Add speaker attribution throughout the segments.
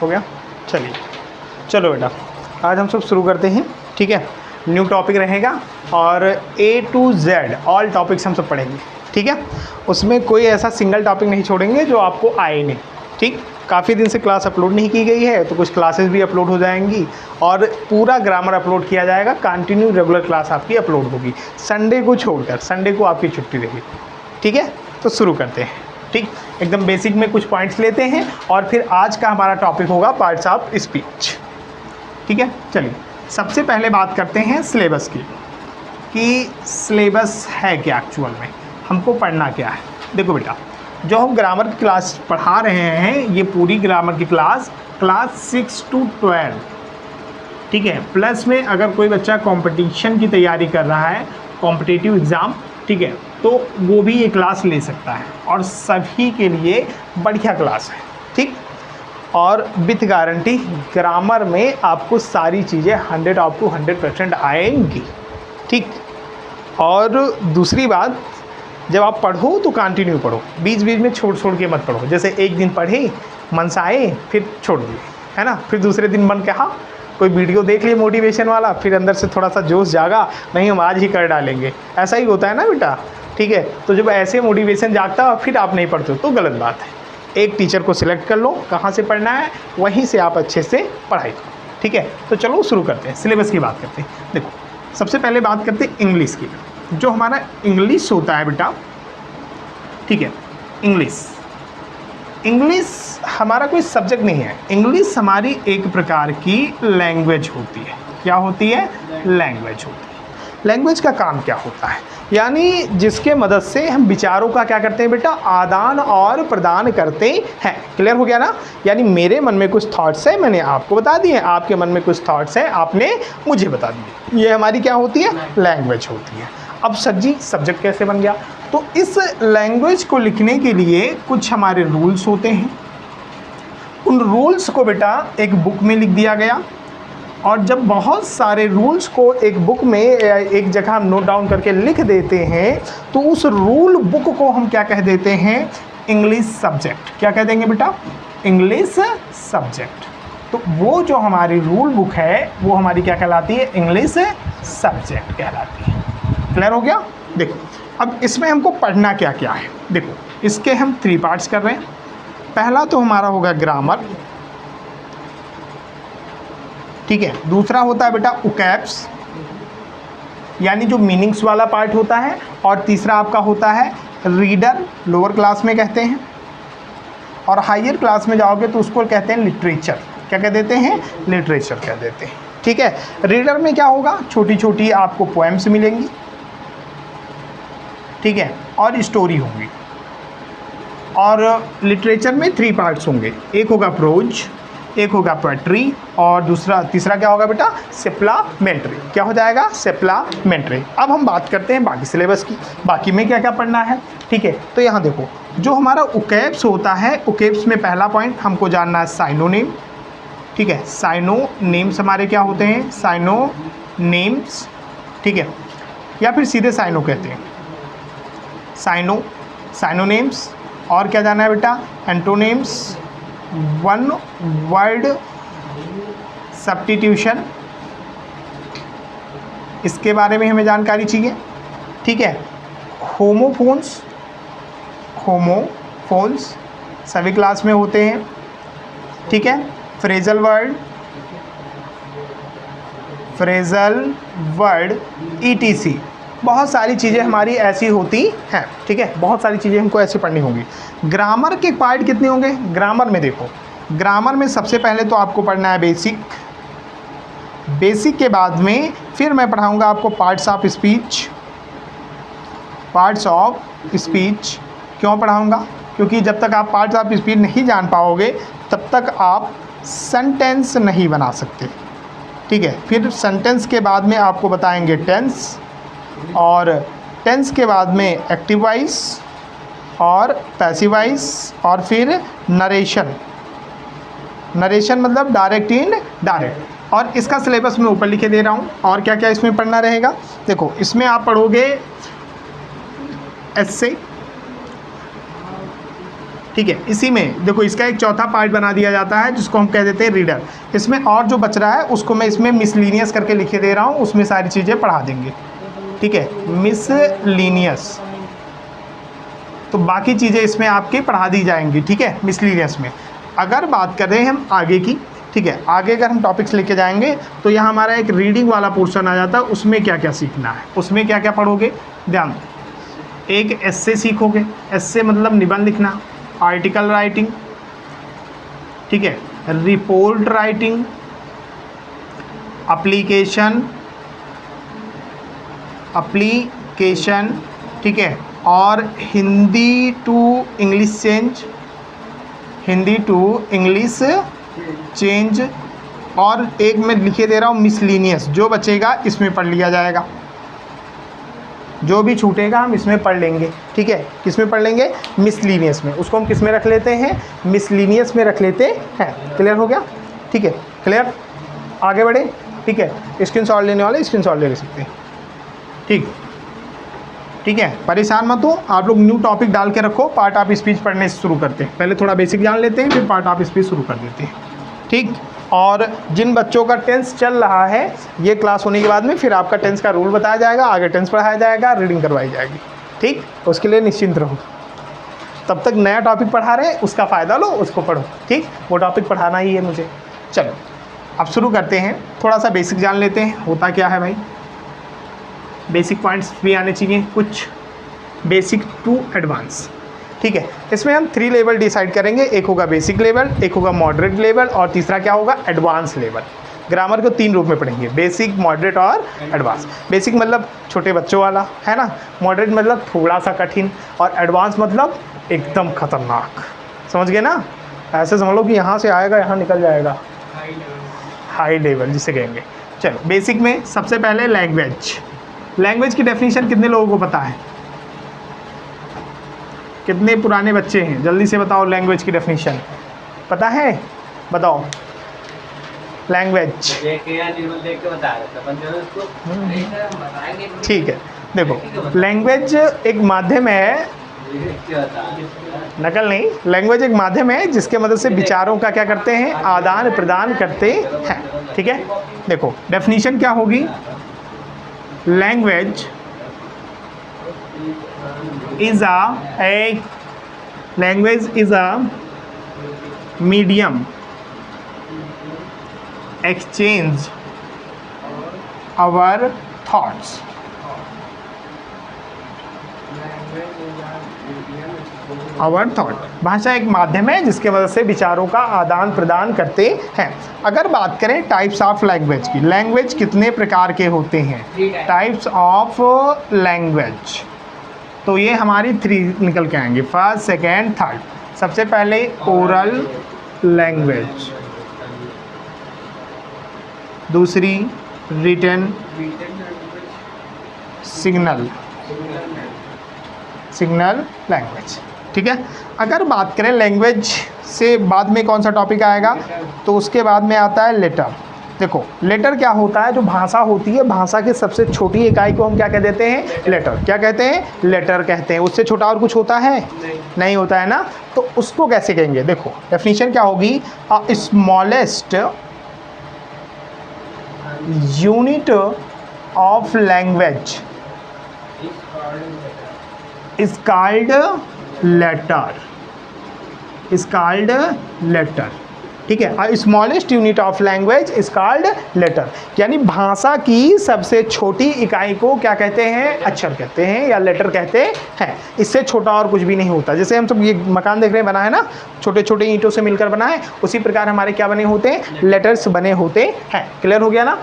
Speaker 1: हो गया। चलिए चलो बेटा, आज हम सब शुरू करते हैं। ठीक है, न्यू टॉपिक रहेगा और A to Z all topics हम सब पढ़ेंगे। ठीक है, उसमें कोई ऐसा सिंगल टॉपिक नहीं छोड़ेंगे जो आपको आए नहीं। ठीक, काफ़ी दिन से क्लास अपलोड नहीं की गई है तो कुछ क्लासेस भी अपलोड हो जाएंगी और पूरा ग्रामर अपलोड किया जाएगा। कंटिन्यू रेगुलर क्लास आपकी अपलोड होगी, संडे को छोड़कर। संडे को आपकी छुट्टी रहेगी। ठीक है, तो शुरू करते हैं। ठीक, एकदम बेसिक में कुछ पॉइंट्स लेते हैं और फिर आज का हमारा टॉपिक होगा पार्ट्स ऑफ स्पीच। ठीक है, चलिए सबसे पहले बात करते हैं सिलेबस की, कि सिलेबस है क्या, एक्चुअल में हमको पढ़ना क्या है। देखो बेटा, जो हम ग्रामर की क्लास पढ़ा रहे हैं ये पूरी ग्रामर की क्लास 6 to 12। ठीक है, प्लस में अगर कोई बच्चा कंपटीशन की तैयारी कर रहा है, कॉम्पिटिटिव एग्ज़ाम, ठीक है, तो वो भी ये क्लास ले सकता है और सभी के लिए बढ़िया क्लास है। ठीक, और विथ गारंटी ग्रामर में आपको सारी चीज़ें 100% आएंगी। ठीक, और दूसरी बात, जब आप पढ़ो तो कंटिन्यू पढ़ो, बीच बीच में छोड़ के मत पढ़ो। जैसे एक दिन पढ़े, मन से आए, फिर छोड़ दिए, है ना, फिर दूसरे दिन मन कहा कोई वीडियो देख लिए मोटिवेशन वाला, फिर अंदर से थोड़ा सा जोश जागा, नहीं हम आज ही कर डालेंगे, ऐसा ही होता है ना बेटा। ठीक है, तो जब ऐसे मोटिवेशन जागता है फिर आप नहीं पढ़ते हो तो गलत बात है। एक टीचर को सिलेक्ट कर लो, कहाँ से पढ़ना है वहीं से आप अच्छे से पढ़ाई करो। ठीक है, तो चलो शुरू करते हैं, सिलेबस की बात करते हैं। देखो, सबसे पहले बात करते हैं इंग्लिश की। जो हमारा इंग्लिश होता है बेटा, ठीक है, इंग्लिश हमारा कोई सब्जेक्ट नहीं है। इंग्लिश हमारी एक प्रकार की लैंग्वेज होती है। क्या होती है? लैंग्वेज होती है। लैंग्वेज का काम क्या होता है? यानी जिसके मदद से हम विचारों का क्या करते हैं बेटा, आदान और प्रदान करते हैं। क्लियर हो गया ना? यानी मेरे मन में कुछ थॉट्स है, मैंने आपको बता दिए, आपके मन में कुछ थॉट्स है, आपने मुझे बता दिए। ये हमारी क्या होती है? लैंग्वेज होती है। अब सर जी सब्जेक्ट कैसे बन गया? तो इस लैंग्वेज को लिखने के लिए कुछ हमारे रूल्स होते हैं। उन रूल्स को बेटा एक बुक में लिख दिया गया, और जब बहुत सारे रूल्स को एक बुक में एक जगह हम नोट डाउन करके लिख देते हैं तो उस रूल बुक को हम क्या कह देते हैं? English subject. क्या कह देंगे बेटा? English subject. तो वो जो हमारी रूल बुक है वो हमारी क्या कहलाती है? इंग्लिश सब्जेक्ट कहलाती है। क्लियर हो गया? देखो, अब इसमें हमको पढ़ना क्या क्या है। देखो, इसके हम 3 पार्ट्स कर रहे हैं। पहला तो हमारा होगा ग्रामर, ठीक है। दूसरा होता है बेटा ओकैब्स, यानी जो मीनिंग्स वाला पार्ट होता है। और तीसरा आपका होता है रीडर, लोअर क्लास में कहते हैं, और हायर क्लास में जाओगे तो उसको कहते हैं लिटरेचर। क्या कह देते हैं? लिटरेचर कह देते हैं। ठीक है, रीडर में क्या होगा? छोटी छोटी आपको पोएम्स मिलेंगी, ठीक है, और स्टोरी होंगी। और लिटरेचर में 3 पार्ट्स होंगे, एक होगा प्रोज, एक होगा पोएट्री, और तीसरा क्या होगा बेटा? सप्लीमेंट्री। क्या हो जाएगा? सप्लीमेंट्री। अब हम बात करते हैं बाकी सिलेबस की, बाकी में क्या क्या पढ़ना है। ठीक है, तो यहाँ देखो, जो हमारा ओकैब्स होता है, ओकैब्स में पहला पॉइंट हमको जानना है साइनोनिम। ठीक है, साइनोनिम्स हमारे क्या होते हैं? साइनोनिम्स, ठीक है, या फिर सीधे साइनो कहते हैं, साइनोनिम्स। और क्या जानना है बेटा? एंटोनिम्स, वन वर्ड सब्स्टिट्यूशन, इसके बारे में हमें जानकारी चाहिए। ठीक है, होमोफोन्स सभी क्लास में होते हैं। ठीक है, फ्रेजल वर्ड ETC, बहुत सारी चीज़ें हमारी ऐसी होती हैं। ठीक है, बहुत सारी चीज़ें हमको ऐसे पढ़नी होंगी। ग्रामर के पार्ट कितने होंगे? ग्रामर में देखो, ग्रामर में सबसे पहले तो आपको पढ़ना है बेसिक के बाद में फिर मैं पढ़ाऊंगा आपको पार्ट्स ऑफ स्पीच। क्यों पढ़ाऊंगा? क्योंकि जब तक आप पार्ट्स ऑफ स्पीच नहीं जान पाओगे तब तक आप सेंटेंस नहीं बना सकते। ठीक है, फिर सेंटेंस के बाद में आपको बताएंगे टेंस, और टेंस के बाद में एक्टिव वॉइस और पैसिव वॉइस, और फिर नरेशन मतलब डायरेक्ट इनडायरेक्ट। और इसका सिलेबस मैं ऊपर लिखे दे रहा हूँ। और क्या क्या इसमें पढ़ना रहेगा? देखो, इसमें आप पढ़ोगे एस्से, ठीक है। इसी में देखो इसका एक चौथा पार्ट बना दिया जाता है जिसको हम कह देते हैं रीडर। इसमें और जो बच रहा है उसको मैं इसमें मिसलीनियस करके लिखे दे रहा हूँ, उसमें सारी चीज़ें पढ़ा देंगे, ठीक है, मिसलीनियस। तो बाकी चीज़ें इसमें आपकी पढ़ा दी जाएंगी, ठीक है, मिसलीनियस में। अगर बात करें हम आगे की, ठीक है, आगे अगर हम टॉपिक्स लेके जाएंगे तो यहाँ हमारा एक रीडिंग वाला पोर्शन आ जाता है। उसमें क्या क्या सीखना है, उसमें क्या क्या पढ़ोगे, ध्यान दो। एक एस्से सीखोगे, एस्से मतलब निबंध लिखना, आर्टिकल राइटिंग, ठीक है, रिपोर्ट राइटिंग, एप्लीकेशन, ठीक है, और हिंदी टू इंग्लिश चेंज, और एक मैं लिखे दे रहा हूँ मिसलीनियस। जो बचेगा इसमें पढ़ लिया जाएगा, जो भी छूटेगा हम इसमें पढ़ लेंगे, ठीक है। किसमें पढ़ लेंगे, मिसलीनियस में। उसको हम किस में रख लेते हैं, मिसलीनियस में रख लेते हैं। क्लियर हो गया, ठीक है, क्लियर। आगे बढ़े, ठीक है। स्क्रीनशॉट लेने वाले स्क्रीनशॉट ले सकते हैं, ठीक है। परेशान मत हो, आप लोग न्यू टॉपिक डाल के रखो। पार्ट ऑफ स्पीच पढ़ने से शुरू करते हैं, पहले थोड़ा बेसिक जान लेते हैं, फिर पार्ट ऑफ स्पीच शुरू कर देते हैं, ठीक। और जिन बच्चों का टेंस चल रहा है, ये क्लास होने के बाद में फिर आपका टेंस का रूल बताया जाएगा, आगे टेंस पढ़ाया जाएगा, रीडिंग करवाई जाएगी, ठीक। उसके लिए निश्चिंत रहो। तब तक नया टॉपिक पढ़ा रहे हैं, उसका फ़ायदा लो, उसको पढ़ो, ठीक। वो टॉपिक पढ़ाना ही है मुझे। चलो अब शुरू करते हैं, थोड़ा सा बेसिक जान लेते हैं। होता क्या है भाई, बेसिक पॉइंट्स भी आने चाहिए, कुछ बेसिक टू एडवांस, ठीक है। इसमें हम 3 लेवल डिसाइड करेंगे, एक होगा बेसिक लेवल, एक होगा मॉडरेट लेवल, और तीसरा क्या होगा, एडवांस लेवल। ग्रामर को 3 रूप में पढ़ेंगे, बेसिक, मॉडरेट और एडवांस। बेसिक मतलब छोटे बच्चों वाला, है ना। मॉडरेट मतलब थोड़ा सा कठिन, और एडवांस मतलब एकदम खतरनाक। समझ गए ना, ऐसे समझ लो कि यहाँ से आएगा यहाँ निकल जाएगा, हाई लेवल जिसे कहेंगे। चलो बेसिक में सबसे पहले लैंग्वेज की डेफिनेशन कितने लोगों को पता है, कितने पुराने बच्चे हैं, जल्दी से बताओ। लैंग्वेज की डेफिनेशन पता है, बताओ। लैंग्वेज, ठीक है। देखो लैंग्वेज एक माध्यम है, नकल नहीं, लैंग्वेज एक माध्यम है जिसके मदद से विचारों का क्या करते हैं, आदान प्रदान करते हैं, ठीक है। देखो डेफिनेशन क्या होगी, language is a medium exchange our thoughts। भाषा एक माध्यम है जिसके वजह से विचारों का आदान प्रदान करते हैं। अगर बात करें टाइप्स ऑफ लैंग्वेज की, लैंग्वेज कितने प्रकार के होते हैं, टाइप्स ऑफ लैंग्वेज, तो ये हमारी 3 निकल के आएंगे, फर्स्ट, सेकेंड, थर्ड। सबसे पहले ओरल लैंग्वेज, दूसरी रिटन सिग्नल लैंग्वेज, ठीक है। अगर बात करें लैंग्वेज से बाद में कौन सा टॉपिक आएगा, तो उसके बाद में आता है लेटर। देखो लेटर क्या होता है, जो भाषा होती है, भाषा की सबसे छोटी इकाई को हम क्या कह देते हैं, लेटर। क्या कहते हैं, लेटर कहते हैं। उससे छोटा और कुछ होता है, नहीं होता है ना। तो उसको कैसे कहेंगे, देखो डेफिनेशन क्या होगी, smallest unit of language is called letter, ठीक है। Smallest unit of language is called letter, यानी भाषा की सबसे छोटी इकाई को क्या कहते हैं, अक्षर कहते हैं या लेटर कहते हैं। इससे छोटा और कुछ भी नहीं होता। जैसे हम सब ये मकान देख रहे हैं, बना है ना, छोटे छोटे ईंटों से मिलकर बना है, उसी प्रकार हमारे क्या बने होते हैं, लेटर्स बने होते हैं। क्लियर हो गया ना,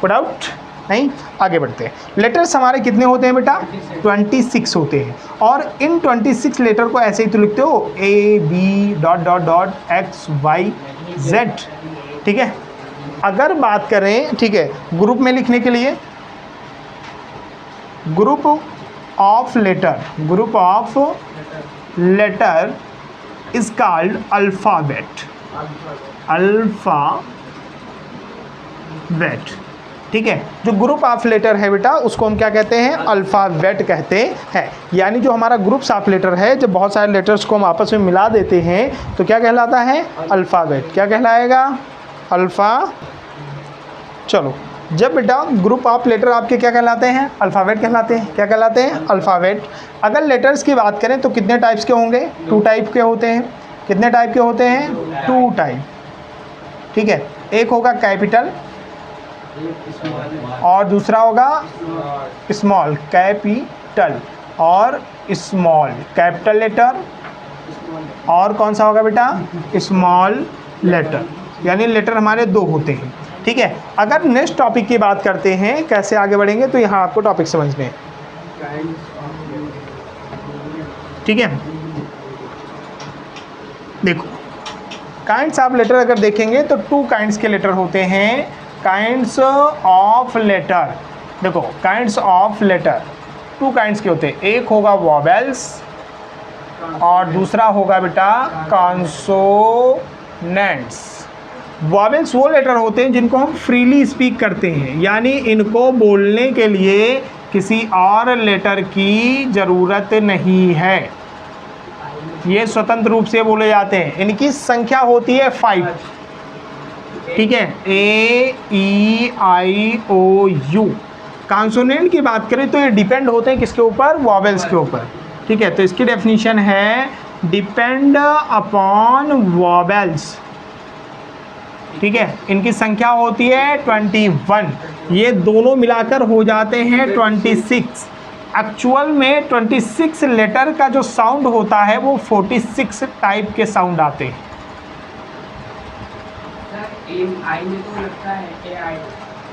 Speaker 1: कोई डाउट नहीं। आगे बढ़ते हैं। लेटर्स हमारे कितने होते हैं बेटा, 26 होते हैं। और इन 26 लेटर को ऐसे ही तो लिखते हो, AB:XYZ, ठीक है। अगर बात करें, ठीक है, ग्रुप में लिखने के लिए, group of letter is called alphabet, ठीक है। जो ग्रुप ऑफ लेटर है बेटा उसको हम क्या कहते हैं, अल्फ़ाबेट कहते हैं। यानी जो हमारा ग्रुप्स ऑफ लेटर है, जब बहुत सारे लेटर्स को हम आपस में मिला देते हैं तो क्या कहलाता है, अल्फ़ाबेट। क्या कहलाएगा, चलो जब बेटा ग्रुप ऑफ लेटर आपके क्या कहलाते हैं, अल्फ़ाबेट कहलाते हैं। क्या कहलाते हैं, अल्फ़ाबेट। अगर लेटर्स की बात करें तो कितने टाइप्स के होंगे, 2 टाइप के होते हैं। कितने टाइप के होते हैं, 2 टाइप। ठीक है, एक होगा कैपिटल और दूसरा होगा स्मॉल। कैपिटल और स्मॉल, कैपिटल लेटर और कौन सा होगा बेटा, स्मॉल लेटर। यानी लेटर हमारे 2 होते हैं। ठीक है, अगर नेक्स्ट टॉपिक की बात करते हैं कैसे आगे बढ़ेंगे, तो यहाँ आपको टॉपिक समझने हैं। ठीक है, देखो काइंड्स ऑफ लेटर अगर देखेंगे तो 2 काइंड्स के लेटर होते हैं। काइंड्स ऑफ लेटर, देखो काइंड्स ऑफ लेटर 2 काइंड्स के होते हैं। एक होगा वॉवेल्स और दूसरा होगा बेटा कॉन्सोनेंट्स। वॉवेल्स वो लेटर होते हैं जिनको हम फ्रीली स्पीक करते हैं, यानी इनको बोलने के लिए किसी और लेटर की ज़रूरत नहीं है, ये स्वतंत्र रूप से बोले जाते हैं। इनकी संख्या होती है 5। ठीक है, A-E-I-O-U। कॉन्सोनेंट की बात करें तो ये डिपेंड होते हैं किसके ऊपर, वॉवेल्स के ऊपर। ठीक है, तो इसकी डेफिनेशन है डिपेंड अपॉन वॉवेल्स। ठीक है, इनकी संख्या होती है 21। ये दोनों मिलाकर हो जाते हैं 26। एक्चुअल में 26 लेटर का जो साउंड होता है वो 46 टाइप के साउंड आते हैं।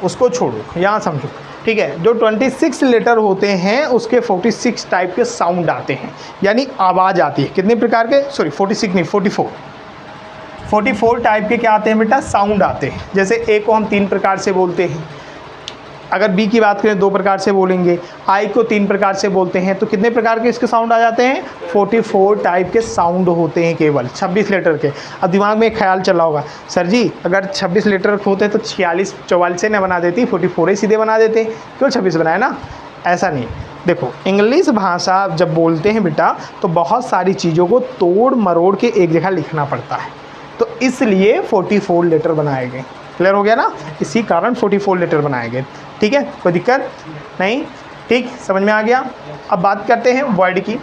Speaker 1: उसको छोड़ो, यहाँ समझो। ठीक है, जो 26 लेटर होते हैं उसके 46 टाइप के साउंड आते हैं, यानी आवाज़ आती है। कितने प्रकार के, सॉरी 46 नहीं 44 टाइप के क्या आते हैं बेटा, साउंड आते हैं। जैसे ए को हम 3 प्रकार से बोलते हैं, अगर बी की बात करें 2 प्रकार से बोलेंगे, आई को 3 प्रकार से बोलते हैं, तो कितने प्रकार के इसके साउंड आ जाते हैं, 44 टाइप के साउंड होते हैं केवल 26 लेटर के। अब दिमाग में एक ख्याल चला होगा, सर जी अगर 26 लेटर होते तो 46 44 से न बना देती, 44 ही सीधे बना देते, क्यों 26 बनाया ना। ऐसा नहीं, देखो इंग्लिश भाषा जब बोलते हैं बेटा तो बहुत सारी चीज़ों को तोड़ मरोड़ के एक जगह लिखना पड़ता है, तो इसलिए 44 लेटर बनाए गए। क्लियर हो गया ना, इसी कारण 44 लेटर बनाए गए। ठीक है, कोई दिक्कत नहीं, ठीक समझ में आ गया। अब बात करते हैं वर्ड की।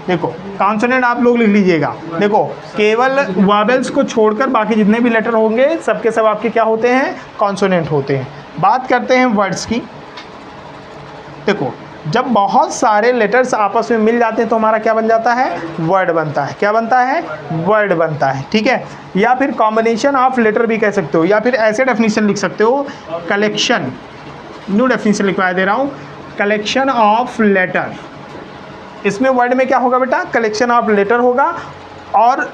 Speaker 1: देखो कॉन्सोनेंट आप लोग लिख लीजिएगा। देखो केवल वॉवेल्स को छोड़कर बाकी जितने भी लेटर होंगे सबके सब आपके क्या होते हैं, कॉन्सोनेंट होते हैं। बात करते हैं वर्ड्स की। देखो जब बहुत सारे लेटर्स आपस में मिल जाते हैं तो हमारा क्या बन जाता है, वर्ड बनता है। क्या बनता है, वर्ड बनता है। ठीक है, या फिर कॉम्बिनेशन ऑफ लेटर भी कह सकते हो, या फिर ऐसे डेफिनेशन लिख सकते हो, कलेक्शन, न्यू डेफिनेशन लिखवा दे रहा हूँ, कलेक्शन ऑफ लेटर। इसमें वर्ड में क्या होगा बेटा, कलेक्शन ऑफ लेटर होगा और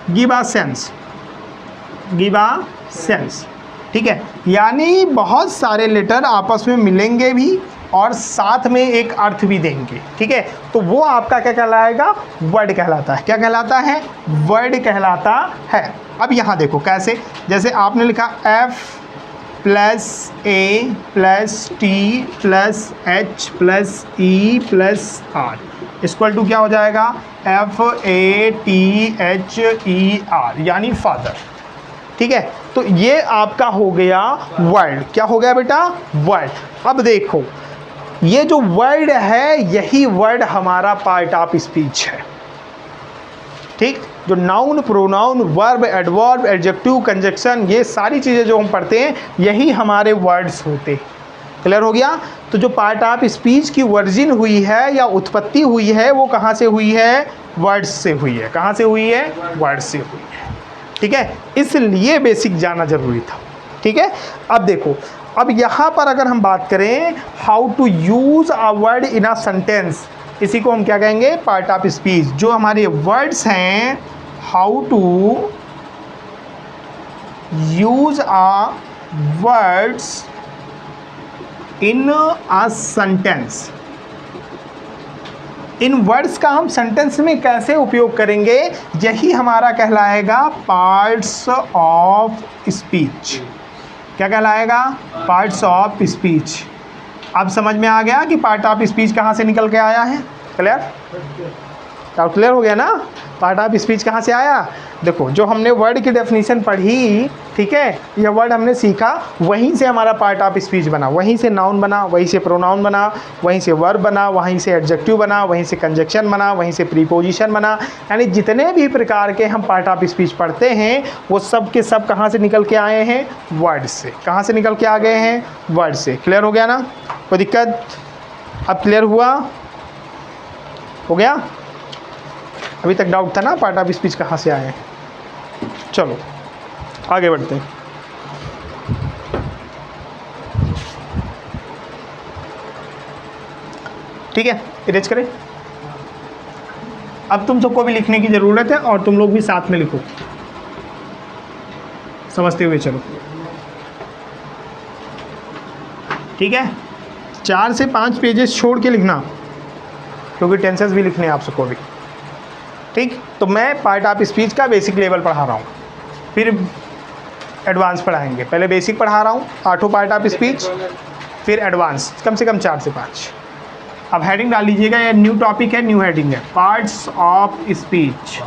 Speaker 1: give a sense, give a sense. ठीक है, यानी बहुत सारे लेटर आपस में मिलेंगे भी और साथ में एक अर्थ भी देंगे। ठीक है, तो वो आपका क्या कहलाएगा, वर्ड कहलाता है। क्या कहलाता है, वर्ड कहलाता है। अब यहाँ देखो कैसे, जैसे आपने लिखा F + A + T + H + E + R equal to क्या हो जाएगा, FATHER, यानी फादर। ठीक है, तो ये आपका हो गया वर्ड। क्या हो गया बेटा, वर्ड। अब देखो ये जो वर्ड है यही वर्ड हमारा पार्ट ऑफ स्पीच है। ठीक, जो noun, pronoun, verb, adverb, adjective, conjunction, ये सारी चीज़ें जो हम पढ़ते हैं यही हमारे वर्ड्स होते हैं। क्लियर हो गया। तो जो पार्ट ऑफ स्पीच की वर्जिन हुई है या उत्पत्ति हुई है वो कहाँ से हुई है, वर्ड्स से हुई है। कहाँ से हुई है, वर्ड्स से हुई है। ठीक है, इसलिए बेसिक जाना जरूरी था। ठीक है, अब देखो, अब यहाँ पर अगर हम बात करें how to use a word in a sentence, इसी को हम क्या कहेंगे, पार्ट ऑफ स्पीच। जो हमारे वर्ड्स हैं, how to use a words in a sentence, इन वर्ड्स का हम सेंटेंस में कैसे उपयोग करेंगे, यही हमारा कहलाएगा पार्ट्स ऑफ स्पीच। क्या कहलाएगा? Parts of speech. अब समझ में आ गया कि पार्ट ऑफ स्पीच कहाँ से निकल के आया है? क्लियर? डाउट क्लियर हो गया ना? पार्ट ऑफ स्पीच कहाँ से आया? देखो, जो हमने वर्ड की डेफिनेशन पढ़ी, ठीक है, यह वर्ड हमने सीखा, वहीं से हमारा पार्ट ऑफ स्पीच बना, वहीं से नाउन बना, वहीं से प्रोनाउन बना, वहीं से वर्ब बना, वहीं से एडजेक्टिव बना, वहीं से कंजक्शन बना, वहीं से प्रीपोजिशन बना। यानी जितने भी प्रकार के हम पार्ट ऑफ स्पीच पढ़ते हैं वो सब के सब कहाँ से निकल के आए हैं? वर्ड से। कहाँ से निकल के आ गए हैं? वर्ड से। क्लियर हो गया ना? कोई दिक्कत? अब क्लियर हुआ? हो गया? अभी तक डाउट था ना पार्ट ऑफ स्पीच कहाँ से आए हैं? चलो आगे बढ़ते हैं। ठीक है, इरेज करें। अब तुम सबको भी लिखने की ज़रूरत है और तुम लोग भी साथ में लिखो, समझते हुए चलो। ठीक है, 4 से 5 पेजेस छोड़ के लिखना, क्योंकि टेंसेस भी लिखने हैं आप सबको भी। ठीक, तो मैं पार्ट ऑफ स्पीच का बेसिक लेवल पढ़ा रहा हूँ, फिर एडवांस पढ़ाएंगे। पहले बेसिक पढ़ा रहा हूँ, 8 पार्ट ऑफ स्पीच, फिर एडवांस कम से कम 4 से 5। अब हेडिंग डाल लीजिएगा, ये न्यू टॉपिक है, न्यू हेडिंग है, पार्ट्स ऑफ स्पीच।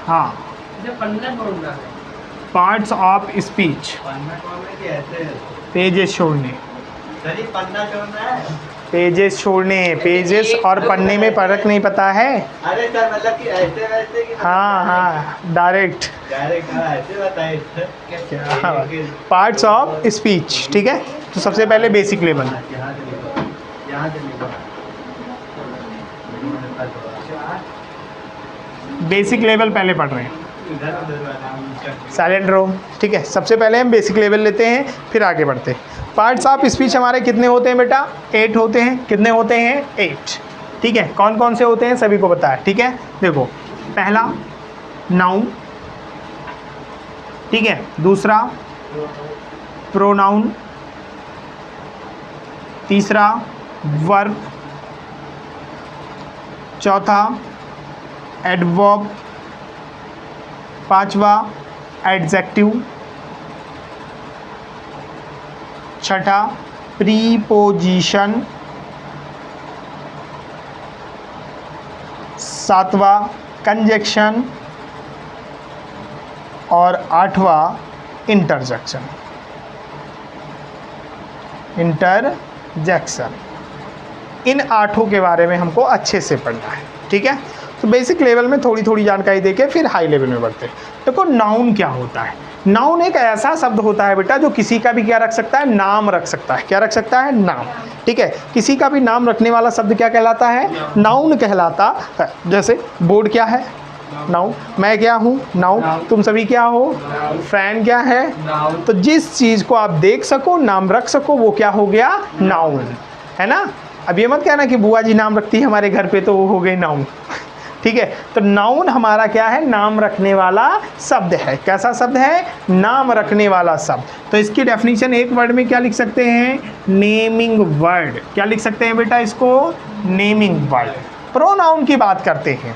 Speaker 1: हाँ, पार्ट्स ऑफ स्पीच। पेजेस छोड़ने, पेजेस छोड़ने, पेजेस और पन्ने में फर्क नहीं पता है?
Speaker 2: अरे सर, मतलब कि ऐसे वैसे कि
Speaker 1: हाँ हाँ, डायरेक्ट
Speaker 2: ऐसे बताइए।
Speaker 1: Parts of speech. ठीक है, तो सबसे पहले बेसिक लेवल, बेसिक लेवल पहले पढ़ रहे हैं। साइलेंट रहो। ठीक है, सबसे पहले हम बेसिक लेवल लेते हैं, फिर आगे बढ़ते हैं। पार्ट्स ऑफ स्पीच हमारे कितने होते हैं बेटा? 8 होते हैं। कितने होते हैं? 8। ठीक है, कौन कौन से होते हैं सभी को पता है। ठीक है, देखो, पहला नाउन, ठीक है, दूसरा प्रोनाउन, तीसरा वर्ब, चौथा एडवर्ब, पांचवा एडजेक्टिव, छठा प्रीपोजिशन, सातवां कंजक्शन और आठवां इंटरजेक्शन। इंटरजेक्शन, इन 8 के बारे में हमको अच्छे से पढ़ना है। ठीक है, तो बेसिक लेवल में थोड़ी थोड़ी जानकारी देके फिर हाई लेवल में बढ़ते हैं। देखो, नाउन क्या होता है? नाउन एक ऐसा शब्द होता है बेटा जो किसी का भी क्या रख सकता है? नाम रख सकता है। क्या रख सकता है? नाम। ठीक है, किसी का भी नाम रखने वाला शब्द क्या कहलाता है? नाउन कहलाता है। जैसे बोर्ड क्या है? नाउन। मैं क्या हूँ? नाउन। तुम सभी क्या हो? फैन क्या है? तो जिस चीज़ को आप देख सको, नाम रख सको, वो क्या हो गया? नाउन, है ना? अब ये मत कहना कि बुआ जी नाम रखती है हमारे घर पे तो वो हो गई नाउन। ठीक है, तो नाउन हमारा क्या है? नाम रखने वाला शब्द है। कैसा शब्द है? नाम रखने वाला शब्द। तो इसकी डेफिनेशन एक वर्ड में क्या लिख सकते हैं? Naming word. क्या लिख सकते हैं बेटा इसको? Naming word. प्रोनाउन की बात करते हैं।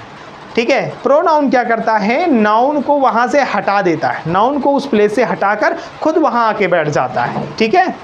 Speaker 1: ठीक है, प्रोनाउन क्या करता है? नाउन को वहाँ से हटा देता है, नाउन को उस प्लेस से हटाकर खुद वहाँ आके बैठ जाता है। ठीक है,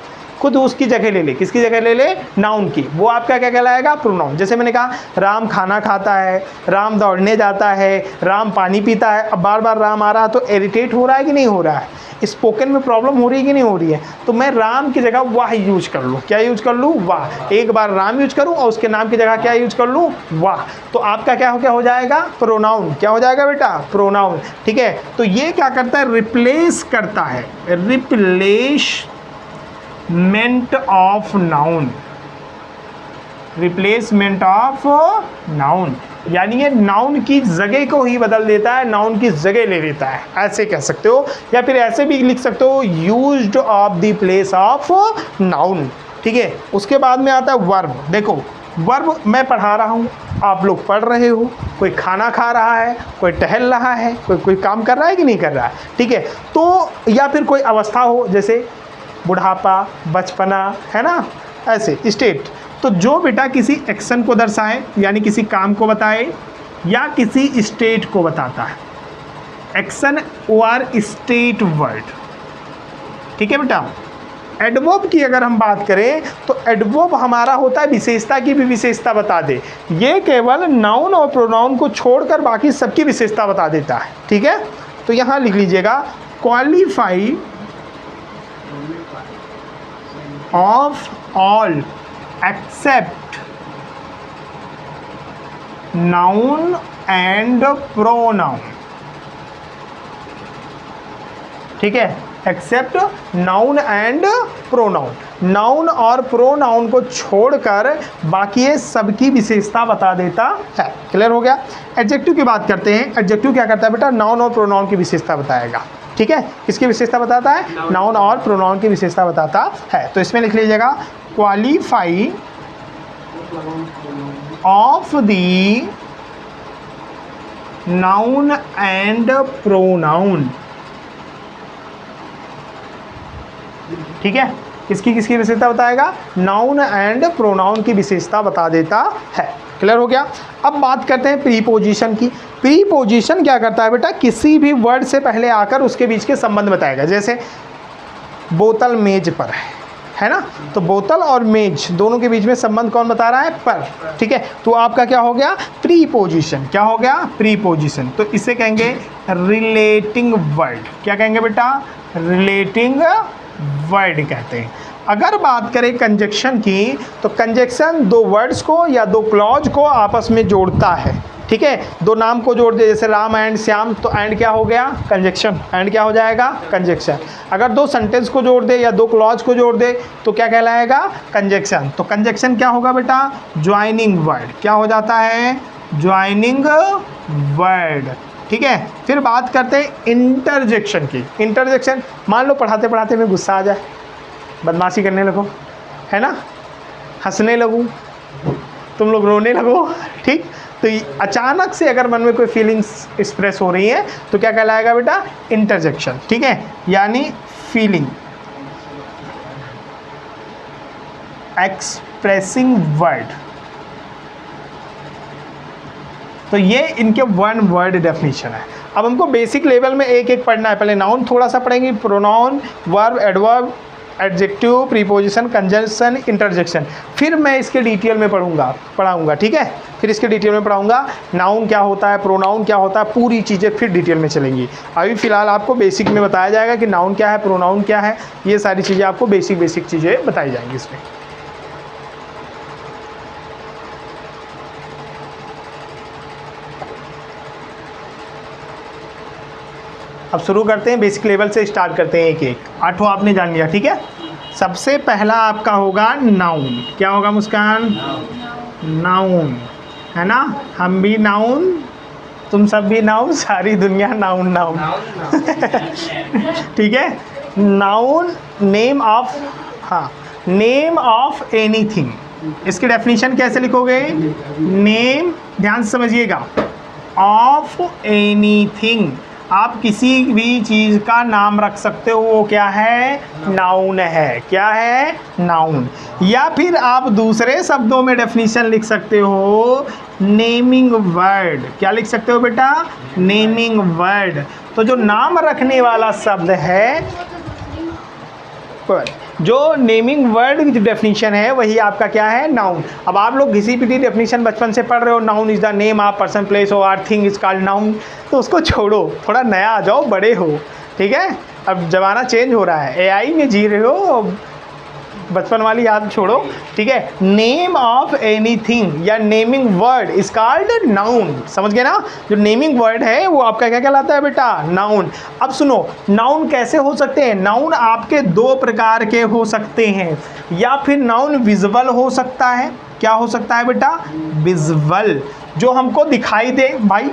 Speaker 1: खुद उसकी जगह ले ले। किसकी जगह ले ले? नाउन की। वो आपका क्या कहलाएगा? प्रोनाउन। जैसे मैंने कहा, राम खाना खाता है, राम दौड़ने जाता है, राम पानी पीता है। अब बार बार राम आ रहा तो इरिटेट हो रहा है कि नहीं हो रहा है? स्पोकन में प्रॉब्लम हो रही है कि नहीं हो रही है? तो मैं राम की जगह वाह यूज कर लूँ। क्या यूज कर लूँ? वाह। एक बार राम यूज करूँ और उसके नाम की जगह क्या यूज कर लूँ? वाह। तो आपका क्या हो जाएगा? प्रोनाउन। क्या हो जाएगा बेटा? प्रोनाउन। ठीक है, तो ये क्या करता है? रिप्लेस करता है। Replacement of noun. Replacement of noun, यानी ये नाउन की जगह को ही बदल देता है, नाउन की जगह ले लेता है, ऐसे कह सकते हो। या फिर ऐसे भी लिख सकते हो, used of the place of noun. ठीक है, उसके बाद में आता है वर्ब। देखो, वर्ब मैं पढ़ा रहा हूँ, आप लोग पढ़ रहे हो, कोई खाना खा रहा है, कोई टहल रहा है, कोई काम कर रहा है कि नहीं कर रहा है। ठीक है, तो या फिर कोई अवस्था हो, जैसे बुढ़ापा, बचपना, है ना, ऐसे स्टेट। तो जो बेटा किसी एक्शन को दर्शाए, यानी किसी काम को बताए या किसी स्टेट को बताता है, एक्शन और स्टेट वर्ड, ठीक है बेटा। एडवर्ब की अगर हम बात करें तो एडवर्ब हमारा होता है विशेषता की भी विशेषता बता दे, ये केवल नाउन और प्रोनाउन को छोड़कर बाकी सबकी विशेषता बता देता है, ठीक है। तो यहाँ लिख लीजिएगा qualify of all except noun and pronoun, ठीक है, except noun and pronoun, noun और प्रोनाउन को छोड़कर बाकी ये सबकी विशेषता बता देता है। क्लियर हो गया। एडजेक्टिव की बात करते हैं। एडजेक्टिव क्या करता है बेटा, नाउन और प्रोनाउन की विशेषता बताएगा, ठीक है। किसकी विशेषता बताता है, नाउन और प्रोनाउन की विशेषता बताता है। तो इसमें लिख लीजिएगा qualify of the noun and pronoun, ठीक है। किसकी किसकी विशेषता बताएगा, नाउन एंड प्रोनाउन की विशेषता बता देता है। क्लियर हो गया। अब बात करते हैं प्रीपोजिशन की। प्रीपोजिशन क्या करता है बेटा, किसी भी वर्ड से पहले आकर उसके बीच के संबंध बताएगा। जैसे बोतल मेज पर है ना, तो बोतल और मेज दोनों के बीच में संबंध कौन बता रहा है, पर, ठीक है। तो आपका क्या हो गया, प्रीपोजिशन। क्या हो गया, प्रीपोजिशन। तो इसे कहेंगे रिलेटिंग वर्ड। क्या कहेंगे बेटा, रिलेटिंग वर्ड कहते हैं। अगर बात करें कंजक्शन की, तो कंजक्शन दो वर्ड्स को या दो क्लॉज को आपस में जोड़ता है, ठीक है। दो नाम को जोड़ दे, जैसे राम एंड श्याम, तो एंड क्या हो गया, कंजक्शन। एंड क्या हो जाएगा, कंजक्शन। अगर दो सेंटेंस को जोड़ दे या दो क्लॉज को जोड़ दे तो क्या कहलाएगा, कंजक्शन। तो कंजक्शन क्या होगा बेटा, ज्वाइनिंग वर्ड। क्या हो जाता है, ज्वाइनिंग वर्ड, ठीक है। फिर बात करते हैं इंटरजेक्शन की। इंटरजेक्शन, मान लो पढ़ाते पढ़ाते में गुस्सा आ जाए, बदमाशी करने लगो, है ना, हंसने लगूँ, तुम लोग रोने लगो, ठीक। तो अचानक से अगर मन में कोई फीलिंग्स एक्सप्रेस हो रही है तो क्या कहलाएगा बेटा, इंटरजेक्शन, ठीक है। यानी फीलिंग, एक्सप्रेसिंग वर्ड। तो ये इनके वन वर्ड डेफिनेशन है। अब हमको बेसिक लेवल में एक एक पढ़ना है। पहले नाउन थोड़ा सा पढ़ेंगे, pronoun, verb, adverb, adjective, preposition, conjunction, interjection. फिर मैं इसके डिटेल में पढ़ाऊंगा, ठीक है। फिर इसके डिटेल में पढ़ाऊंगा, नाउन क्या होता है, प्रोनाउन क्या होता है, पूरी चीज़ें फिर डिटेल में चलेंगी। अभी फ़िलहाल आपको बेसिक में बताया जाएगा कि नाउन क्या है, प्रोनाउन क्या है, ये सारी चीज़ें आपको बेसिक चीज़ें बताई जाएंगी इसमें। अब शुरू करते हैं, बेसिक लेवल से स्टार्ट करते हैं, एक एक। आठों आपने जान लिया, ठीक है। सबसे पहला आपका होगा नाउन। क्या होगा मुस्कान, नाउन, है ना। हम भी नाउन, तुम सब भी नाउन, सारी दुनिया नाउन नाउन ठीक है। नाउन, नेम ऑफ, हाँ, नेम ऑफ एनीथिंग। इसकी डेफिनेशन कैसे लिखोगे, नेम, ध्यान से समझिएगा, ऑफ एनीथिंग। आप किसी भी चीज़ का नाम रख सकते हो, वो क्या है, नाउन है। क्या है, नाउन। या फिर आप दूसरे शब्दों में डेफिनेशन लिख सकते हो, नेमिंग वर्ड। क्या लिख सकते हो बेटा, नेमिंग वर्ड। तो जो नाम रखने वाला शब्द है, जो नेमिंग वर्ड की डेफिनेशन है, वही आपका क्या है, नाउन। अब आप लोग घिसी पिटी डेफिनेशन बचपन से पढ़ रहे हो, noun is the name of person, place और थिंग इज कॉल्ड नाउन। तो उसको छोड़ो, थोड़ा नया आ जाओ, बड़े हो, ठीक है। अब ज़माना चेंज हो रहा है, एआई में जी रहे हो, बचपन वाली याद छोड़ो, ठीक है। नेम ऑफ एनीथिंग या naming word is called noun. समझ गए ना, जो नेमिंग वर्ड है वो आपका क्या कहलाता है बेटा, नाउन। अब सुनो, नाउन कैसे हो सकते हैं, नाउन आपके दो प्रकार के हो सकते हैं। या फिर नाउन विजुअल हो सकता है। क्या हो सकता है बेटा, विजुअल, जो हमको दिखाई दे। भाई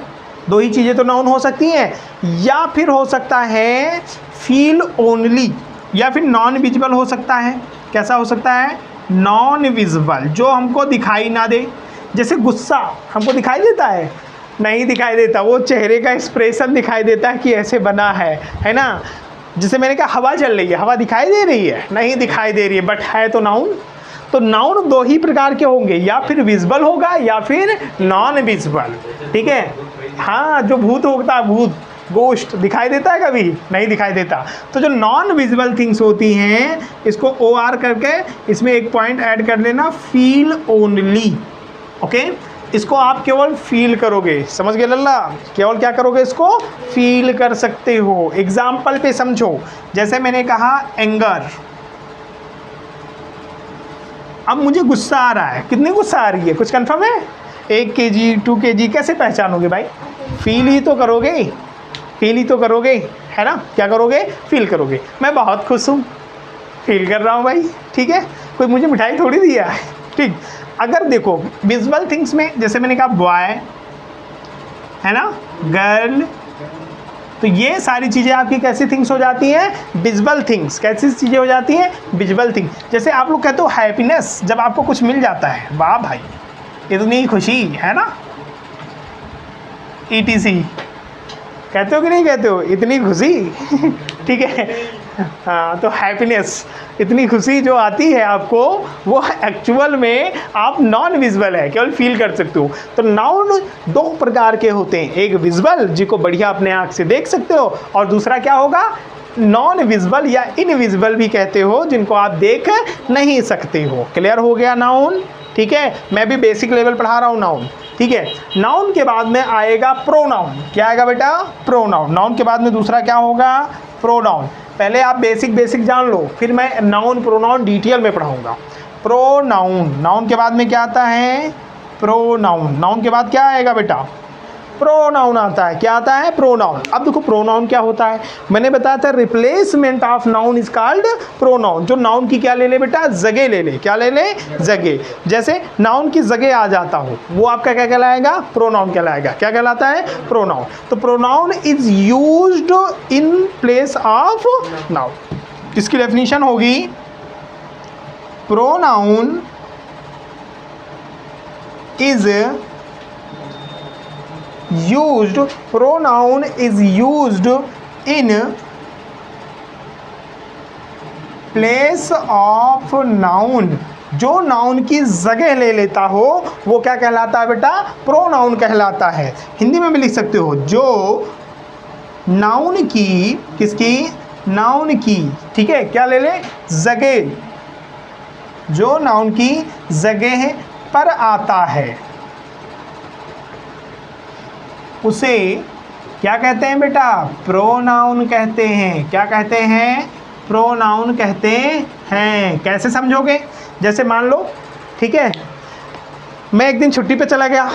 Speaker 1: दो ही चीज़ें तो नाउन हो सकती हैं। या फिर हो सकता है फील ओनली, या फिर नॉन विजुअल हो सकता है। कैसा हो सकता है, नॉन विजुअल, जो हमको दिखाई ना दे। जैसे गुस्सा हमको दिखाई देता है, नहीं दिखाई देता, वो चेहरे का एक्सप्रेशन दिखाई देता है कि ऐसे बना है ना। जैसे मैंने कहा हवा चल रही है, हवा दिखाई दे रही है, नहीं दिखाई दे रही है, बट है तो नाउन। तो नाउन दो ही प्रकार के होंगे, या फिर विजुअल होगा या फिर नॉन विजुअल, ठीक है। हाँ, जो भूत होता है, भूत गोश्त दिखाई देता है कभी? नहीं दिखाई देता। तो जो नॉन विजिबल थिंग्स होती हैं इसको OR करके इसमें एक पॉइंट ऐड कर लेना, फील ओनली। ओके, इसको आप केवल फील करोगे, समझ गए लल्ला? केवल क्या करोगे? इसको फील कर सकते हो। एग्जाम्पल पे समझो, जैसे मैंने कहा एंगर। अब मुझे गुस्सा आ रहा है, कितनी गुस्सा आ रही है? कुछ कंफर्म है? 1 kg 2 kg कैसे पहचानोगे भाई? फील ही तो करोगे, फील ही तो करोगे, है ना? क्या करोगे? फील करोगे। मैं बहुत खुश हूँ, फील कर रहा हूँ भाई, ठीक है? कोई मुझे मिठाई थोड़ी दिया है, ठीक? अगर देखो विजुअल थिंग्स में, जैसे मैंने कहा बॉय, है ना, गर्ल, तो ये सारी चीज़ें आपकी कैसी थिंग्स हो जाती हैं? Visual things. कैसी चीज़ें हो जाती हैं? Visual things. जैसे आप लोग कहते हो हैप्पीनेस, जब आपको कुछ मिल जाता है, वाह भाई इतनी खुशी, है ना? ETC कहते हो कि नहीं कहते हो? इतनी खुशी ठीक है, हाँ, तो हैप्पीनेस, इतनी खुशी जो आती है आपको, वो एक्चुअल में आप नॉन विजुअल है, केवल फील कर सकते हो। तो नाउन 2 प्रकार के होते हैं, एक विजुअल जिसको बढ़िया अपने आँख से देख सकते हो, और दूसरा क्या होगा? नॉन विजुअल या इनविजिबल भी कहते हो, जिनको आप देख नहीं सकते हो। क्लियर हो गया नाउन? ठीक है, मैं भी बेसिक लेवल पढ़ा रहा हूँ नाउन, ठीक है? नाउन के बाद में आएगा प्रोनाउन। क्या आएगा बेटा? प्रोनाउन। नाउन के बाद में दूसरा क्या होगा? प्रोनाउन। पहले आप बेसिक जान लो, फिर मैं नाउन प्रोनाउन डिटेल में पढ़ाऊंगा। प्रोनाउन, नाउन के बाद में क्या आता है? प्रोनाउन। नाउन के बाद क्या आएगा बेटा? प्रोनाउन आता है। क्या आता है? प्रोनाउन। अब देखो प्रोनाउन क्या होता है, मैंने बताया था replacement of noun is called pronoun. जो नाउन की क्या ले ले बेटा? जगह ले ले। क्या ले ले? जगह। जैसे नाउन की जगह आ जाता हो, वो आपका क्या कहलाएगा? प्रोनाउन कहलाएगा। क्या कहलाता है? प्रोनाउन। तो pronoun is used in place of noun. इसकी डेफिनेशन होगी, pronoun is used, pronoun is used in place of noun। जो नाउन की जगह ले लेता हो वो क्या कहलाता है बेटा? प्रोनाउन कहलाता है। हिंदी में भी लिख सकते हो, जो नाउन की, किसकी? नाउन की, ठीक है, क्या ले ले? जगह। जो नाउन की जगह पर आता है उसे क्या कहते हैं बेटा? प्रोनाउन कहते हैं। क्या कहते हैं? प्रोनाउन कहते हैं। कैसे समझोगे? जैसे मान लो, ठीक है, मैं एक दिन छुट्टी पे चला गया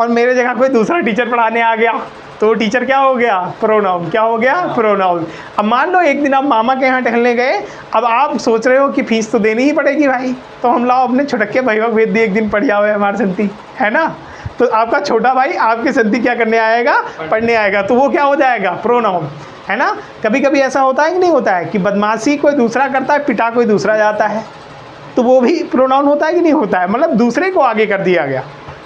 Speaker 1: और मेरे जगह कोई दूसरा टीचर पढ़ाने आ गया, तो वो टीचर क्या हो गया? प्रोनाउन। क्या हो गया? प्रोनाउन। अब मान लो एक दिन आप मामा के यहाँ टहलने गए, अब आप सोच रहे हो कि फीस तो देनी ही पड़ेगी भाई, तो हम लाओ अपने छुटक्के भाई को भेज दिए, एक दिन पढ़ आओ हमारे संती, है ना? तो आपका छोटा भाई आपके संती क्या करने आएगा? पढ़ने आएगा। तो वो क्या हो जाएगा? प्रोनाउन, है ना? कभी कभी ऐसा होता है कि नहीं होता है कि बदमाशी कोई दूसरा करता है, पिटा कोई दूसरा जाता है, तो वो भी प्रोनाउन होता है कि नहीं होता है? मतलब दूसरे को आगे कर दिया गया,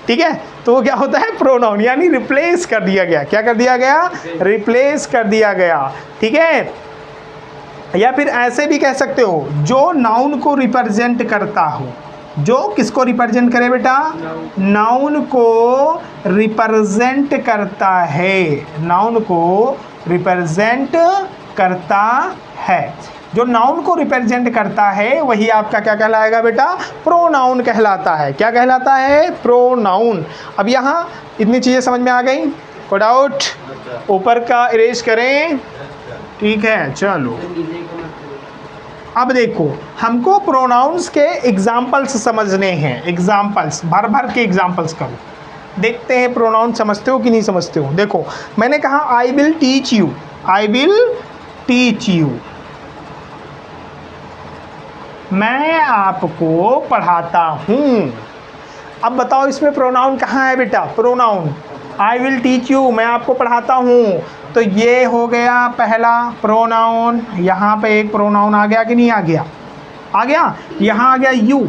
Speaker 1: ठीक है, तो वो क्या होता है? प्रोनाउन, यानी रिप्लेस कर दिया गया। क्या कर दिया गया? रिप्लेस कर दिया गया, ठीक है? या फिर ऐसे भी कह सकते हो, जो नाउन को रिप्रेजेंट करता हो। जो किसको रिप्रेजेंट करे बेटा? नाउन को रिप्रेजेंट करता है। नाउन को रिप्रेजेंट करता है। जो नाउन को रिप्रेजेंट करता है वही आपका क्या कहलाएगा बेटा? प्रोनाउन कहलाता है। क्या कहलाता है? प्रोनाउन। अब यहाँ इतनी चीज़ें समझ में आ गई? कोई डाउट? ऊपर का इरेज करें, ठीक है, चलो। अब देखो, हमको प्रोनाउंस के एग्जाम्पल्स समझने हैं। एग्जाम्पल्स भर भर के एग्जाम्पल्स करो, देखते हैं प्रोनाउन समझते हो कि नहीं समझते हो। देखो, मैंने कहा I will teach you. I will teach you, मैं आपको पढ़ाता हूँ। अब बताओ इसमें प्रोनाउन कहाँ है बेटा? Pronoun I will teach you, मैं आपको पढ़ाता हूँ, तो ये हो गया पहला प्रोनाउन। यहाँ पे एक प्रोनाउन आ गया कि नहीं आ गया? आ गया। यहाँ आ गया यू,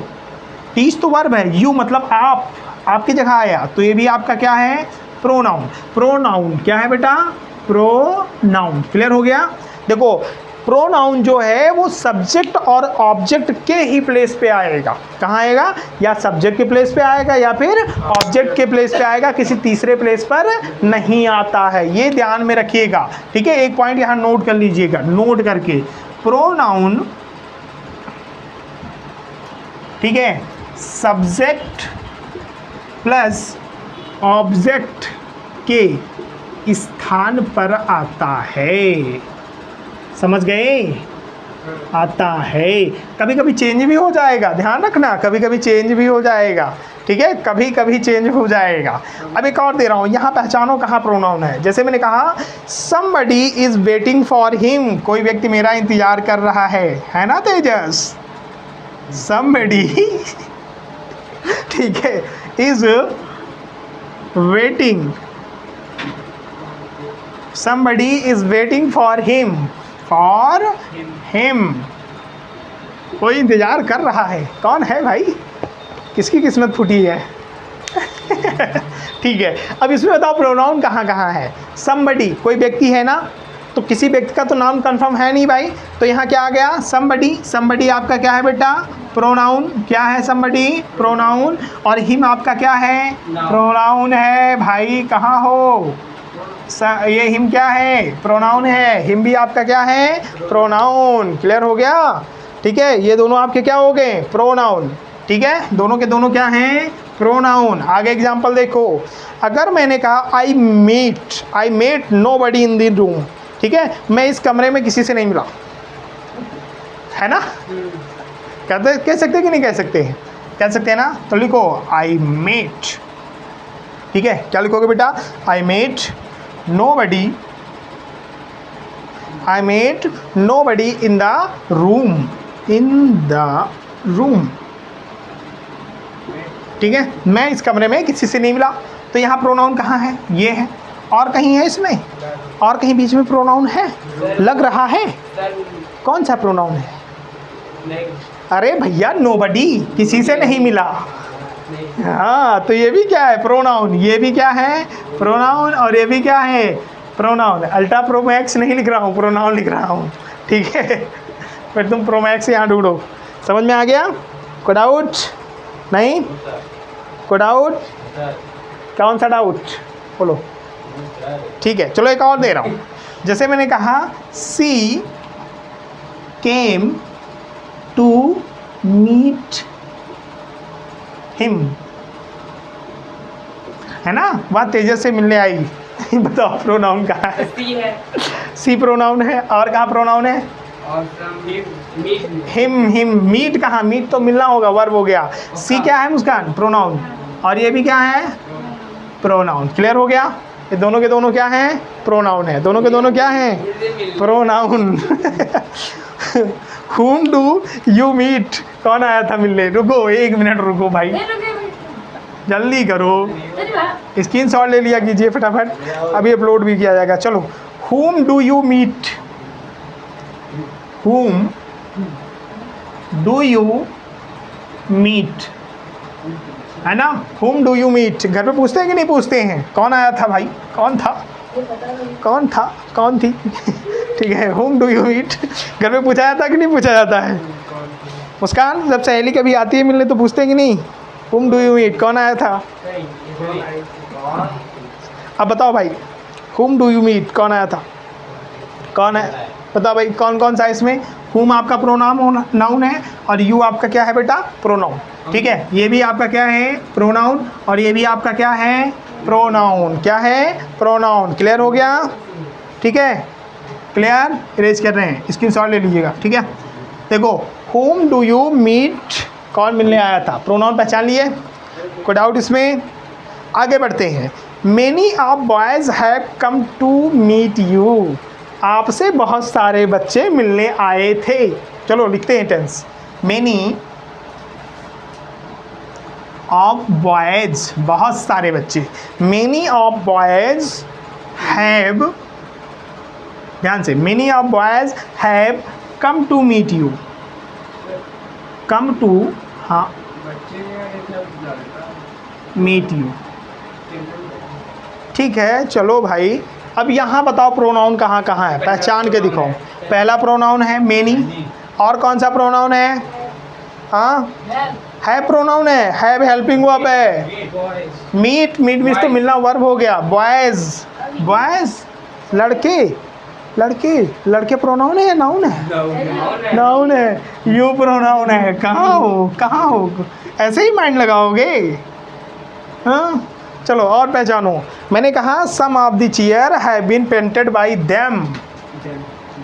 Speaker 1: टीच तो वर्ब है, यू मतलब आप, आपकी जगह आया, तो ये भी आपका क्या है? प्रोनाउन। प्रोनाउन क्या है बेटा? प्रोनाउन। क्लियर हो गया? देखो प्रोनाउन जो है वो सब्जेक्ट और ऑब्जेक्ट के ही प्लेस पे आएगा। कहाँ आएगा? या सब्जेक्ट के प्लेस पे आएगा या फिर ऑब्जेक्ट के प्लेस पे आएगा, किसी तीसरे प्लेस पर नहीं आता है। ये ध्यान में रखिएगा, ठीक है। एक पॉइंट यहाँ नोट कर लीजिएगा, नोट करके प्रोनाउन, ठीक है, सब्जेक्ट प्लस ऑब्जेक्ट के स्थान पर आता है। समझ गए? आता है। कभी कभी चेंज भी हो जाएगा, ध्यान रखना, कभी कभी चेंज भी हो जाएगा, ठीक है, कभी कभी चेंज हो जाएगा। अब एक और दे रहा हूँ, यहाँ पहचानो कहाँ प्रोनाउन है। जैसे मैंने कहा somebody is waiting for him, कोई व्यक्ति मेरा इंतजार कर रहा है ना तेजस? somebody ठीक है, is waiting, somebody is waiting for him, कोई इंतजार कर रहा है। कौन है भाई? किसकी किस्मत फूटी है? ठीक है। अब इसमें बताओ प्रोनाउन कहाँ कहाँ है। somebody कोई व्यक्ति है ना, तो किसी व्यक्ति का तो नाम कंफर्म है नहीं भाई, तो यहाँ क्या आ गया? somebody आपका क्या है बेटा? प्रोनाउन। क्या है somebody? प्रोनाउन। और हिम आपका क्या है? प्रोनाउन है भाई। कहाँ हो? ये हिम क्या है? प्रोनाउन है। हिम भी आपका क्या है? प्रोनाउन। क्लियर हो गया? ठीक है, ये दोनों आपके क्या हो गए? प्रोनाउन। ठीक है, दोनों के दोनों क्या हैं? प्रोनाउन। आगे एग्जांपल देखो, अगर मैंने कहा I met nobody in the room, ठीक है, मैं इस कमरे में किसी से नहीं मिला, है ना? कह सकते कि नहीं कह सकते? कह सकते हैं ना? तो लिखो आई मेट, ठीक है। क्या लिखोगे बेटा? I met nobody in the room, ठीक है, मैं इस कमरे में किसी से नहीं मिला। तो यहाँ प्रोनाउन कहाँ है? ये है। और कहीं है इसमें? और कहीं बीच में प्रोनाउन है? लग रहा है? कौन सा प्रोनाउन है? अरे भैया नोबडी, किसी से नहीं मिला। हाँ, तो ये भी क्या है? प्रोनाउन। ये भी क्या है? प्रोनाउन। और ये भी क्या है? प्रोनाउन। अल्ट्रा प्रो मैक्स नहीं लिख रहा हूँ, प्रोनाउन लिख रहा हूँ, ठीक है। फिर तुम प्रो मैक्स यहाँ ढूंढो। समझ में आ गया? कोई डाउट? नहीं? कोई डाउट? कौन सा डाउट? बोलो। ठीक है, चलो एक और दे रहा हूँ। जैसे मैंने कहा सी केम टू मीट हिम, है ना? वहाँ तेजस से मिलने आई। बताओ प्रोनाउन कहाँ है? सी प्रोनाउन है। और कहाँ प्रोनाउन है? हिम। मीट कहाँ? मीट तो मिलना होगा, वर्ब हो गया। सी क्या है मुस्कान? प्रोनाउन। और ये भी क्या है? प्रोनाउन। क्लियर हो गया? ये दोनों के दोनों क्या हैं? प्रोनाउन है। दोनों के दोनों क्या हैं? Pronoun. whom do you meet? कौन आया था मिलने? रुको एक मिनट, रुको भाई, जल्दी करो, स्क्रीनशॉट ले लिया कीजिए फटाफट, अभी अपलोड भी किया जाएगा। चलो, whom do you meet? whom do you meet, है ना? whom do you meet घर पे पूछते हैं कि नहीं पूछते हैं? कौन आया था भाई? कौन था? कौन थी? ठीक है, whom do you meet घर पे पूछा जाता है कि नहीं पूछा जाता है? मुस्कान, जब सहेली कभी आती है मिलने तो पूछते हैं कि नहीं? whom do you meet कौन आया था? अब बताओ भाई, whom do you meet कौन आया था? कौन है? बताओ भाई, कौन कौन सा इसमें? whom आपका नाउन है और you आपका क्या है बेटा? प्रोनाउन। ठीक है, ये भी आपका क्या है? प्रोनाउन। और ये भी आपका क्या है? प्रोनाउन। क्या है? प्रोनाउन। क्लियर हो गया? ठीक है, क्लियर? इरेज कर रहे हैं, स्क्रीनशॉट ले लीजिएगा, ठीक है। देखो, whom do you meet कौन मिलने आया था? प्रोनाउन पहचान लिए? कोई डाउट इसमें? आगे बढ़ते हैं। Many of boys have come to meet you, आपसे बहुत सारे बच्चे मिलने आए थे। चलो लिखते हैं टेंस। Many of boys, बहुत सारे बच्चे। Many of boys have, ध्यान से, many of boys have come to meet you, come to, हाँ, meet you, ठीक है। चलो भाई, अब यहाँ बताओ प्रोनाउन कहाँ कहाँ है? पहचान के दिखाओ। पहला प्रोनाउन है मेनी, और कौन सा प्रोनाउन है? हाँ, है प्रोनाउन है हेल्पिंग वर्ब है। मीट, मीट मीन्स तो मिलना वर्ब हो गया। बॉयज, बॉयज लड़के, लड़के, लड़के प्रोनाउन है या नाउन है? नाउन है। यू प्रोनाउन है। कहाँ हो, कहाँ हो? ऐसे ही माइंड लगाओगे? हाँ, चलो और पहचानो। मैंने कहा some of the chair have been painted by them.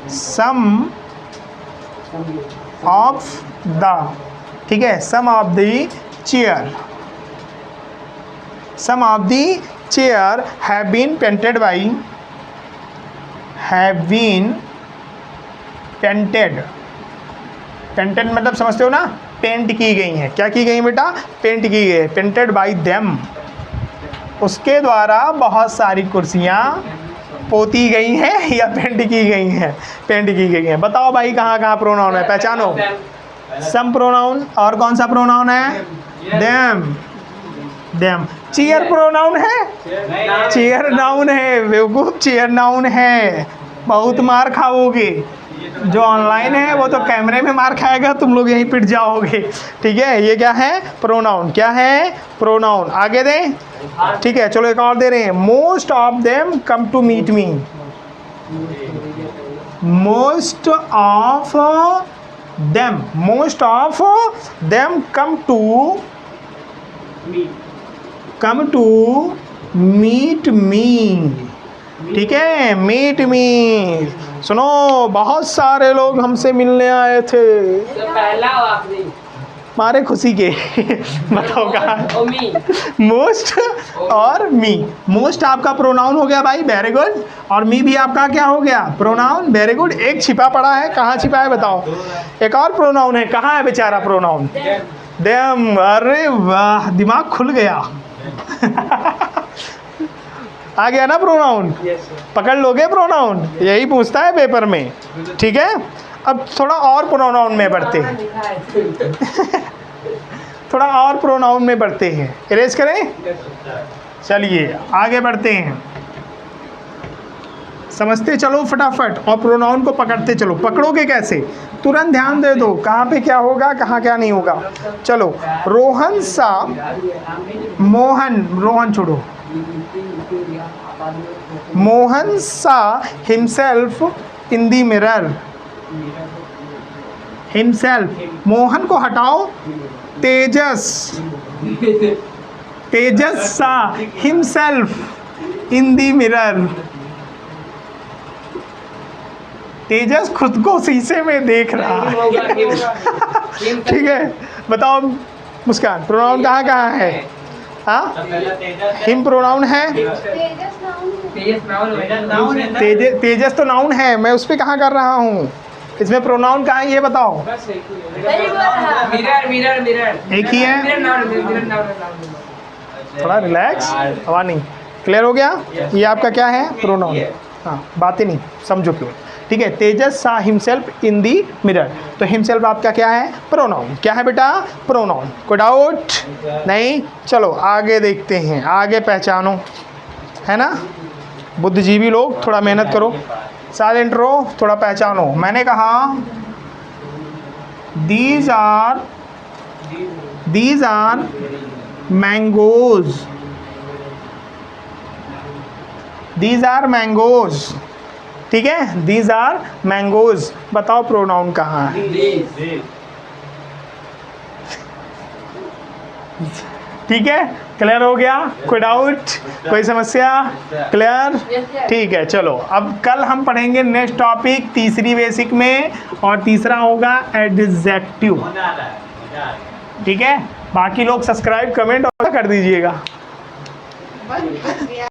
Speaker 1: Some of the, ठीक है, some of the chair, some of the chair have been painted by, have been painted, painted मतलब समझते हो ना, पेंट की गई हैं। क्या की गई बेटा? पेंट की गई है। पेंटेड बाय देम, उसके द्वारा बहुत सारी कुर्सियाँ पोती गई हैं या पेंट की गई हैं? पेंट की गई हैं। बताओ भाई कहाँ कहाँ प्रोनाउन है, पहचानो। सम प्रोनाउन, और कौन सा प्रोनाउन है? Them, them. चेयर प्रोनाउन है? चेयर नाउन है बेवकूफ, चेयर नाउन है। बहुत मार खाओगे। जो ऑनलाइन है वो तो कैमरे में मार खाएगा, तुम लोग यहीं पिट जाओगे। ठीक है, ये क्या है? प्रोनाउन। क्या है? प्रोनाउन। आगे दें, ठीक है, चलो एक और दे रहे हैं। Most of them come to meet me. Most of them, most of them come to meet me. ठीक है, मीट मी। सुनो, बहुत सारे लोग हमसे मिलने आए थे।
Speaker 3: तो पहला और आखिरी
Speaker 1: मारे खुशी के। बताओ कहाँ? मोस्ट और मी। मोस्ट आपका प्रोनाउन हो गया भाई, वेरी गुड। और मी भी आपका क्या हो गया? Pronoun, very good. एक छिपा पड़ा है, कहाँ छिपा है बताओ? एक और प्रोनाउन है, कहाँ है बेचारा प्रोनाउन? देम। अरे वाह, दिमाग खुल गया। आ गया ना प्रोनाउन? पकड़ लोगे प्रोनाउन? यही पूछता है पेपर में। ठीक है, अब थोड़ा और प्रोनाउन में बढ़ते हैं। थोड़ा और प्रोनाउन में बढ़ते हैं। इरेज करें? चलिए आगे बढ़ते हैं। समझते चलो फटाफट और प्रोनाउन को पकड़ते चलो। पकड़ोगे कैसे? तुरंत ध्यान दे दो कहाँ पे क्या होगा, कहाँ क्या नहीं होगा। चलो, रोहन सा मोहन, रोहन छोड़ो, मोहन सा himself in the mirror. Himself, Mohan को हटाओ। तेजस, तेजस सा हिमसेल्फ इन दी मिरर। तेजस खुद को शीशे में देख रहा है। ठीक है, बताओ मुस्कान, प्रोनाउन कहाँ कहाँ है? हाँ, हिम प्रोनाउन है। तेजस तो नाउन है, मैं उस पर कहाँ कर रहा हूँ? इसमें प्रोनाउन कहाँ है ये बताओ?
Speaker 3: मिरर मिरर मिरर
Speaker 1: एक ही है। थोड़ा रिलैक्स, हवा नहीं। क्लियर हो गया? ये आपका क्या है? प्रोनाउन। हाँ, बातें नहीं समझो क्यों। ठीक है, तेजस सा हिमसेल्फ इन दी मिरर। तो हिमसेल्फ आपका क्या है? प्रोनाउन। क्या है बेटा? प्रोनाउन। कोई डाउट नहीं? चलो आगे देखते हैं, आगे पहचानो, है ना? बुद्धिजीवी लोग थोड़ा मेहनत करो। साइलेंट रहो, थोड़ा पहचानो। मैंने कहा these are mangoes, these are mangoes. ठीक है, दीज आर मैंगोज। बताओ प्रोनाउन कहाँ है? ठीक है, क्लियर हो गया? कोई डाउट, कोई समस्या? क्लियर? ठीक है, चलो अब कल हम पढ़ेंगे नेक्स्ट टॉपिक तीसरी बेसिक में, और तीसरा होगा एडजेक्टिव। ठीक है, बाकी लोग सब्सक्राइब, कमेंट और कर दीजिएगा।